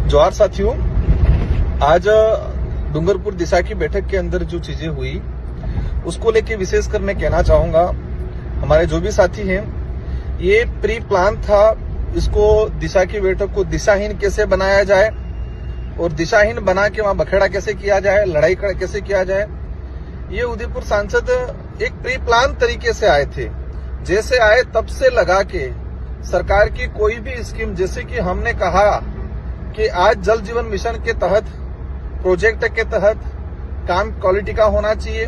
जोहार साथियों, आज डूंगरपुर दिशा की बैठक के अंदर जो चीजें हुई उसको लेके विशेषकर मैं कहना चाहूंगा, हमारे जो भी साथी हैं, ये प्री प्लान था। इसको दिशा की बैठक को दिशाहीन कैसे बनाया जाए और दिशाहीन बना के वहां बखेड़ा कैसे किया जाए, लड़ाई कैसे किया जाए, ये उदयपुर सांसद एक प्री प्लान तरीके से आए थे। जैसे आए तब से लगा के सरकार की कोई भी स्कीम, जैसे कि हमने कहा कि आज जल जीवन मिशन के तहत, प्रोजेक्ट के तहत काम क्वालिटी का होना चाहिए।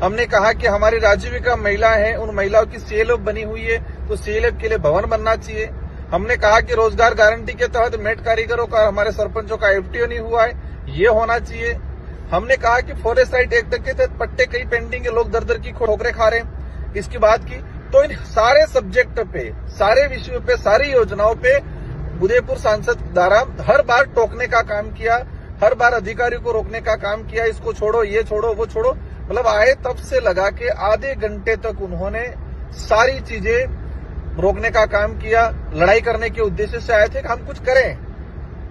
हमने कहा कि हमारी राजीविका महिला है, उन महिलाओं की सीएलएफ बनी हुई है तो सीएलएफ के लिए भवन बनना चाहिए। हमने कहा कि रोजगार गारंटी के तहत मेट कारीगरों का, हमारे सरपंचों का एफटीओ नहीं हुआ है, ये होना चाहिए। हमने कहा कि फॉरेस्ट राइट एक्ट के तहत पट्टे कई पेंडिंग है, लोग दर दर की ठोकरें खा रहे हैं, इसकी बात की। तो इन सारे सब्जेक्ट पे, सारे विषयों पे, सारी योजनाओं पे उदयपुर सांसद द्वारा हर बार टोकने का काम किया, हर बार अधिकारियों को रोकने का काम किया, इसको छोड़ो, ये छोड़ो, वो छोड़ो। मतलब आए तब से लगा के आधे घंटे तक उन्होंने सारी चीजें रोकने का काम किया। लड़ाई करने के उद्देश्य से आए थे कि हम कुछ करें।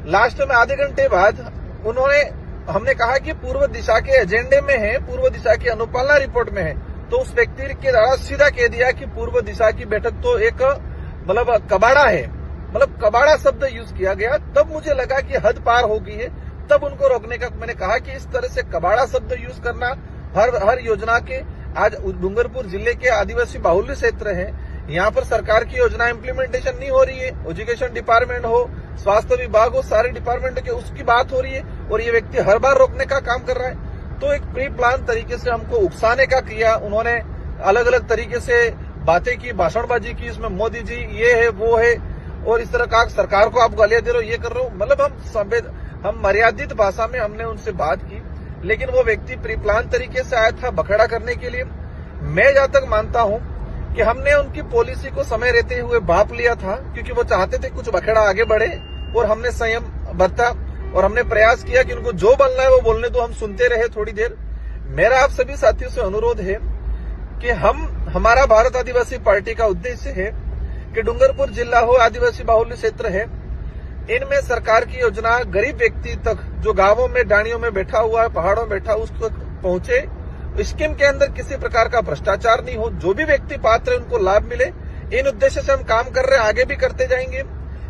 लास्ट में आधे घंटे बाद हमने कहा कि पूर्व दिशा के एजेंडे में है, पूर्व दिशा की अनुपालना रिपोर्ट में है, तो उस व्यक्ति के द्वारा सीधा कह दिया कि पूर्व दिशा की बैठक तो एक कबाड़ा है, कबाड़ा शब्द यूज किया गया। तब मुझे लगा कि हद पार हो गई है, तब उनको रोकने का मैंने कहा कि इस तरह से कबाड़ा शब्द यूज करना हर योजना के, आज डूंगरपुर जिले के आदिवासी बाहुल्य क्षेत्र है, यहाँ पर सरकार की योजना इम्प्लीमेंटेशन नहीं हो रही है। एजुकेशन डिपार्टमेंट हो, स्वास्थ्य विभाग हो, सारे डिपार्टमेंट के उसकी बात हो रही है और ये व्यक्ति हर बार रोकने का काम कर रहा है। तो एक प्री प्लान तरीके से हमको उकसाने का किया। उन्होंने अलग अलग तरीके से बातें की, भाषणबाजी की, इसमें मोदी जी ये है वो है और इस तरह का सरकार को आप गालियां दे रहे हो, ये कर रहे हो। हम मर्यादित भाषा में हमने उनसे बात की, लेकिन वो व्यक्ति प्री प्लान तरीके से आया था बखेड़ा करने के लिए। मैं जहां तक मानता हूं कि हमने उनकी पॉलिसी को समय रहते हुए भांप लिया था, क्योंकि वो चाहते थे कुछ बखेड़ा आगे बढ़े और हमने संयम बरता और हमने प्रयास किया कि उनको जो बोलना है वो बोलने दो, हम सुनते रहे थोड़ी देर। मेरा आप सभी साथियों से अनुरोध है कि हमारा भारत आदिवासी पार्टी का उद्देश्य है कि डूंगरपुर जिला हो, आदिवासी बाहुल्य क्षेत्र है, इनमें सरकार की योजना गरीब व्यक्ति तक, जो गांवों में डाणियों में बैठा हुआ है, पहाड़ों में बैठा, उस तक पहुंचे। स्कीम के अंदर किसी प्रकार का भ्रष्टाचार नहीं हो, जो भी व्यक्ति पात्र है उनको लाभ मिले। इन उद्देश्य से हम काम कर रहे हैं, आगे भी करते जाएंगे।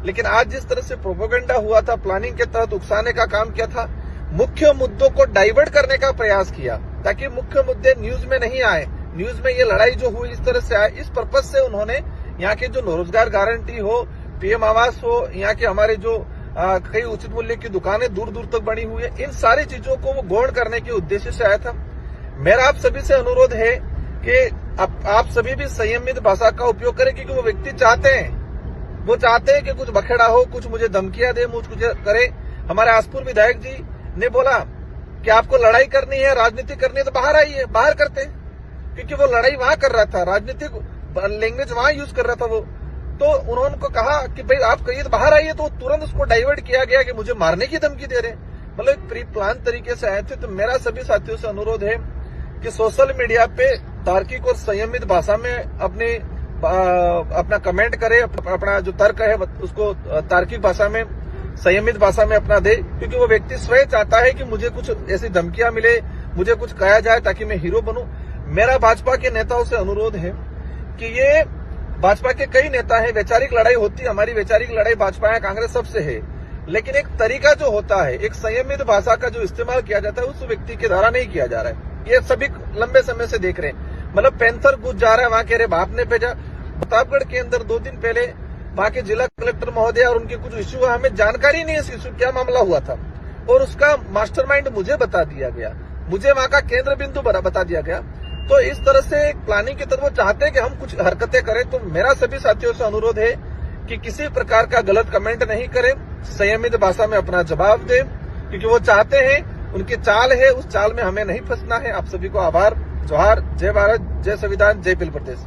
लेकिन आज जिस तरह से प्रोपेगेंडा हुआ था, प्लानिंग के तहत उकसाने का काम किया था, मुख्य मुद्दों को डाइवर्ट करने का प्रयास किया ताकि मुख्य मुद्दे न्यूज में नहीं आए, न्यूज में ये लड़ाई जो हुई इस तरह से आए। इस पर्पज से उन्होंने यहाँ के जो रोजगार गारंटी हो, पीएम आवास हो, यहाँ के हमारे जो कई उचित मूल्य की दुकानें दूर दूर तक बनी हुई है, इन सारी चीजों को वो गौण करने के उद्देश्य से आया था। मेरा आप सभी से अनुरोध है कि आप सभी भी संयमित भाषा का उपयोग करें, क्योंकि वो व्यक्ति चाहते हैं कि कुछ बखेड़ा हो, कुछ मुझे धमकियां दे, कुछ करे। हमारे आसपुर विधायक जी ने बोला कि आपको लड़ाई करनी है, राजनीति करनी है तो बाहर आइए, बाहर करते हैं, क्योंकि वो लड़ाई वहां कर रहा था, राजनीतिक लैंग्वेज वहां यूज कर रहा था वो। तो उन्होंने कहा कि भाई आप कहिए तो बाहर आइए, तो तुरंत उसको डाइवर्ट किया गया कि मुझे मारने की धमकी दे रहे हैं। एक प्री प्लान तरीके से आए थे। तो मेरा सभी साथियों से अनुरोध है कि सोशल मीडिया पे तार्किक और संयमित भाषा में अपना कमेंट करे, अपना जो तर्क है उसको तार्किक भाषा में, संयमित भाषा में अपना दे, क्योंकि वो व्यक्ति स्वयं चाहता है कि मुझे कुछ ऐसी धमकियां मिले, मुझे कुछ कहा जाए ताकि मैं हीरो बनूं। मेरा भाजपा के नेताओं से अनुरोध है कि ये भाजपा के कई नेता हैं, वैचारिक लड़ाई होती है, हमारी वैचारिक लड़ाई भाजपा है, कांग्रेस सबसे है, लेकिन एक तरीका जो होता है, एक संयमित भाषा का जो इस्तेमाल किया जाता है, उस व्यक्ति के द्वारा नहीं किया जा रहा है। ये सभी लंबे समय से देख रहे हैं। पैंथर घुस जा रहा है, वहां कह रहे बाप ने भेजा। प्रतापगढ़ के अंदर 2 दिन पहले वहां के जिला कलेक्टर महोदय और उनके कुछ इश्यू, हमें जानकारी नहीं है इस इश्यू क्या मामला हुआ था, और उसका मास्टरमाइंड मुझे बता दिया गया, मुझे वहां का केंद्र बिंदु बता दिया गया। तो इस तरह से एक प्लानिंग की तरफ वो चाहते हैं कि हम कुछ हरकतें करें। तो मेरा सभी साथियों से अनुरोध है कि किसी प्रकार का गलत कमेंट नहीं करें, संयमित भाषा में अपना जवाब दें, क्योंकि वो चाहते हैं, उनकी चाल है, उस चाल में हमें नहीं फंसना है। आप सभी को आभार, जोहार, जय भारत, जय संविधान, जय पील प्रदेश।